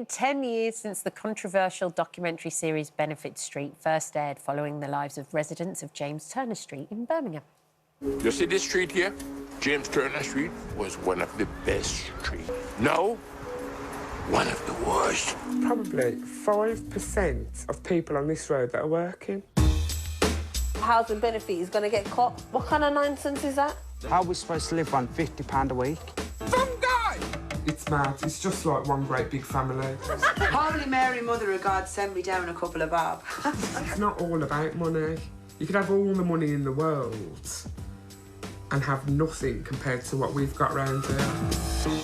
been 10 years since the controversial documentary series Benefit Street first aired, following the lives of residents of James Turner Street in Birmingham. You see this street here? James Turner Street was one of the best streets. No, one of the worst. Probably 5% of people on this road that are working. Housing benefit is going to get cut. What kind of nonsense is that? How are we supposed to live on £50 a week? Some guy! It's mad. It's just like one great big family. Holy Mary, Mother of God, send me down a couple of bob. It's not all about money. You could have all the money in the world and have nothing compared to what we've got around here.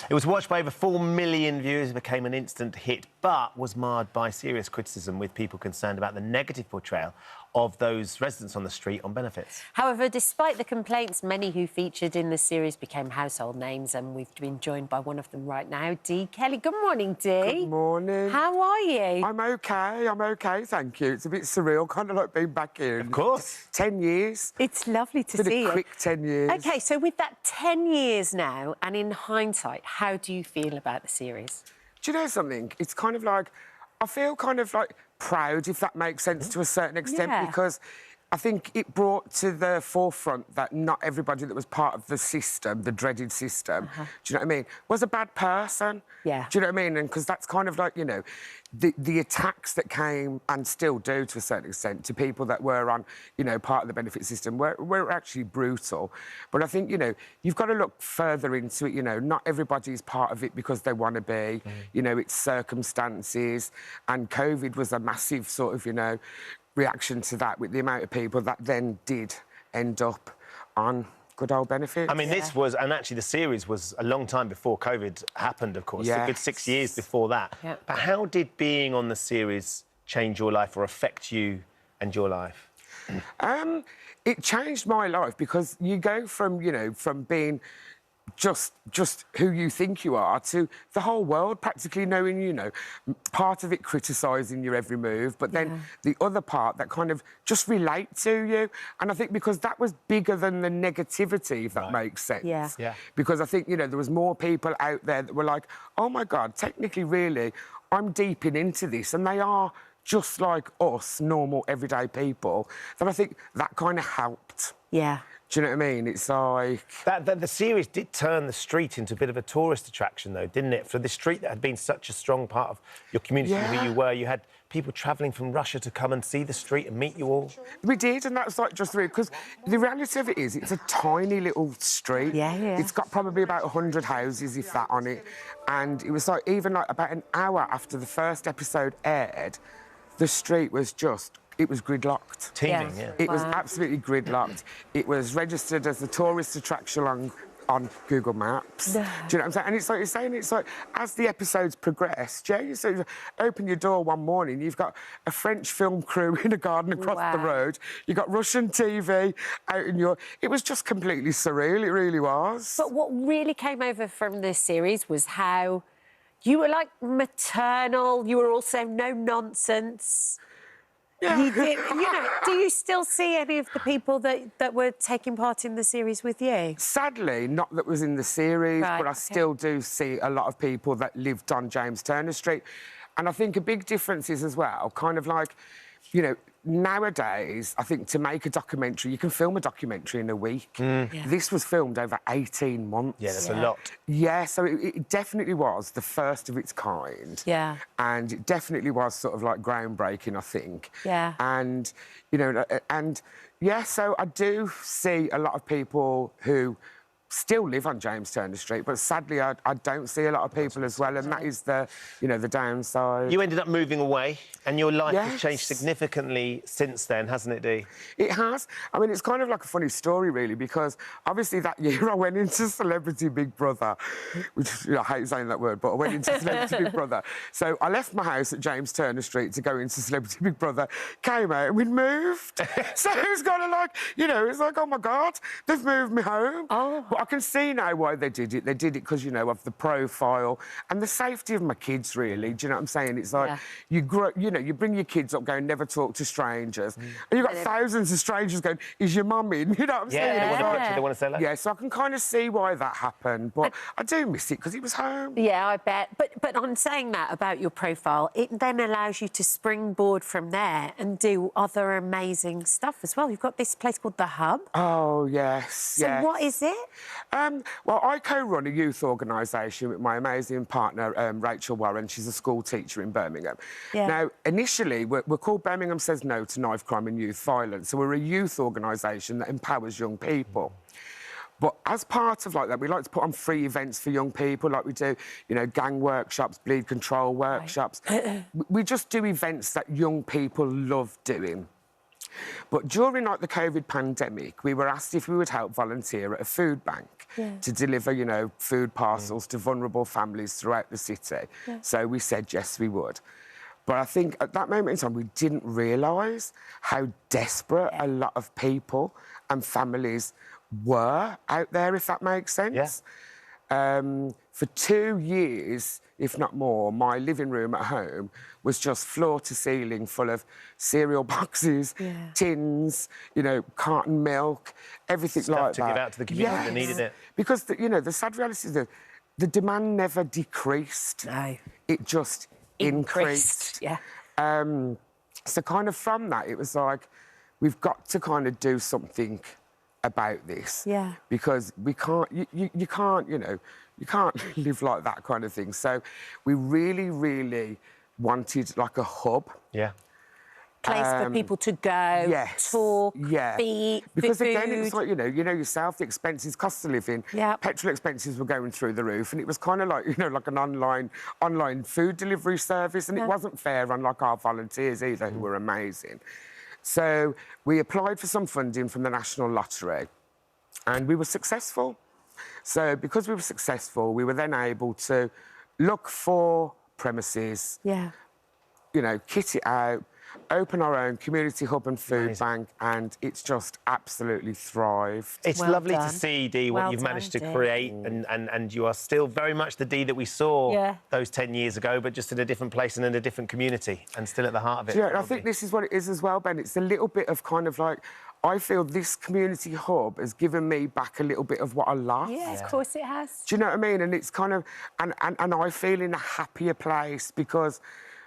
It was watched by over 4 million viewers. It became an instant hit, but was marred by serious criticism, with people concerned about the negative portrayal of those residents on the street on benefits. However, despite the complaints, many who featured in the series became household names, and we've been joined by one of them right now, Dee Kelly. Good morning, Dee. Good morning. How are you? I'm OK, thank you. It's a bit surreal, kind of like being back here. Of course. 10 years. It's lovely to It's see been you. a quick 10 years. OK, so with that 10 years now, and in hindsight, how do you feel about the series? Do you know something? It's kind of like, I feel kind of like proud, if that makes sense, to a certain extent, Yeah. because I think it brought to the forefront that not everybody that was part of the system, the dreaded system, do you know what I mean, was a bad person. Yeah. Do you know what I mean? And because that's kind of like, you know, the attacks that came, and still do to a certain extent, to people that were on, you know, part of the benefit system were actually brutal. But I think, you know, you've got to look further into it. You know, not everybody's part of it because they want to be. You know, it's circumstances. And COVID was a massive sort of, you know, reaction to that, with the amount of people that then did end up on good old benefits. I mean, this was, and actually the series was a long time before COVID happened, of course. Yes. A good 6 years before that. Yeah. But how did being on the series change your life or affect you and your life? It changed my life, because you go from, you know, from being just who you think you are to the whole world practically knowing, you know, part of it criticising your every move, but then the other part that kind of just relate to you. And I think because that was bigger than the negativity, if that makes sense. Yeah. Because I think, you know, there was more people out there that were like, oh my God, technically, really, I'm deeping into this, and they are just like us, normal, everyday people, that I think that kind of helped. Yeah. Do you know what I mean? It's like... The series did turn the street into a bit of a tourist attraction, though, didn't it? For the street that had been such a strong part of your community, who you were, you had people travelling from Russia to come and see the street and meet you all. We did, and that's like just really... Because the reality of it is, it's a tiny little street. Yeah. It's got probably about 100 houses, if that, on it. And it was like, even like about an hour after the first episode aired, the street was just... It was gridlocked. Teeming, yeah. It was absolutely gridlocked. It was registered as a tourist attraction on Google Maps. Do you know what I'm saying? And it's like you're saying, it's like, as the episodes progressed, you sort of open your door one morning, you've got a French film crew in a garden across the road, you've got Russian TV out in your... It was just completely surreal, it really was. But what really came over from this series was how you were, like, maternal, you were also no-nonsense. Yeah. You did, you know, do you still see any of the people that were taking part in the series with you? Sadly, not that was in the series, Right, but I still do see a lot of people that lived on James Turner Street. And I think a big difference is as well, kind of like, you know, nowadays, I think to make a documentary, you can film a documentary in a week. This was filmed over 18 months. Yeah, that's a lot. Yeah, so it definitely was the first of its kind. Yeah. And it definitely was sort of like groundbreaking, I think. Yeah. And, you know, yeah, so I do see a lot of people who still live on James Turner Street, but sadly I don't see a lot of people as well, and that is the, you know, the downside. You ended up moving away, and your life has changed significantly since then, hasn't it, Dee? It has. I mean, it's kind of like a funny story, really, because obviously that year I went into Celebrity Big Brother, which, you know, I hate saying that word, but I went into Celebrity Big Brother. So I left my house at James Turner Street to go into Celebrity Big Brother, came out and we'd moved. So it was kind of like, you know, it's like, oh my God, they've moved me home. Oh. But I can see now why they did it. They did it because, you know, of the profile and the safety of my kids, really. Do you know what I'm saying? It's like you grow, you know, you bring your kids up going, never talk to strangers. And you've got thousands of strangers going, is your mum in? You know what I'm saying? They want to say that. Yeah, so I can kind of see why that happened. But I do miss it because it was home. Yeah, I bet. But on saying that about your profile, it then allows you to springboard from there and do other amazing stuff as well. You've got this place called The Hub. Oh, yes, So what is it? Well, I co-run a youth organisation with my amazing partner, Rachel Warren. She's a school teacher in Birmingham. Yeah. Now, initially, we're called Birmingham Says No to Knife Crime and Youth Violence. So we're a youth organisation that empowers young people. But as part of like that, we like to put on free events for young people, like we do, you know, gang workshops, bleed control workshops. We just do events that young people love doing. But during like the COVID pandemic, we were asked if we would help volunteer at a food bank to deliver, you know, food parcels to vulnerable families throughout the city. So we said yes, we would. But I think at that moment in time, we didn't realise how desperate a lot of people and families were out there, if that makes sense. For 2 years, if not more, my living room at home was just floor to ceiling full of cereal boxes, tins, you know, carton milk, everything Stuff like to that. give out to the community that needed it. Because, you know, the sad reality is that the demand never decreased. No. It just increased. Yeah. So kind of from that, it was like, we've got to kind of do something about this. Yeah. Because we can't, you can't, you know, you can't live like that kind of thing. So we really, really wanted like a hub. Yeah. Place for people to go, talk, be, because food. again, it was like, you know yourself, the expenses, cost of living, petrol expenses were going through the roof, and it was kind of like, you know, like an online food delivery service, and it wasn't fair on like our volunteers either, who were amazing. So we applied for some funding from the National Lottery, and we were successful. So because we were successful, we were then able to look for premises, you know, kit it out, open our own community hub and food bank, and it's just absolutely thrived. It's lovely to see, Dee, what you've managed to create, and you are still very much the Dee that we saw those 10 years ago, but just in a different place and in a different community, and still at the heart of it. Yeah, I think this is what it is as well, Ben. It's a little bit of kind of like, I feel this community hub has given me back a little bit of what I lost. Yeah, of course it has. Do you know what I mean? And it's kind of, and I feel in a happier place because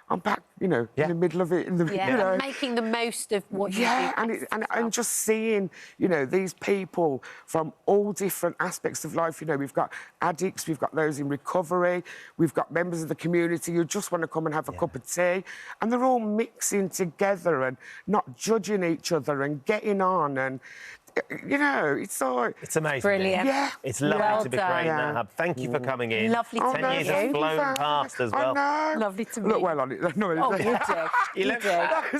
I'm back, you know, in the middle of it. You know. And making the most of what you do. And just seeing, you know, these people from all different aspects of life. You know, we've got addicts, we've got those in recovery, we've got members of the community who just want to come and have a cup of tea, and they're all mixing together and not judging each other and getting on, and you know, it's like... It's amazing. Brilliant. Yeah. It's lovely to be creating that hub. Thank you for coming in. Lovely to 10 years have flown past as well. I know. Lovely to meet Look well on it. No, Oh, you do. You look-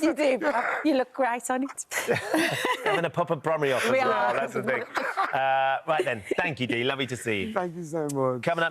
You do. You look great on it. I'm going to pop a Bromley off as We well. are. That's the thing. Right then. Thank you, Dee. Lovely to see you. Thank you so much. Coming up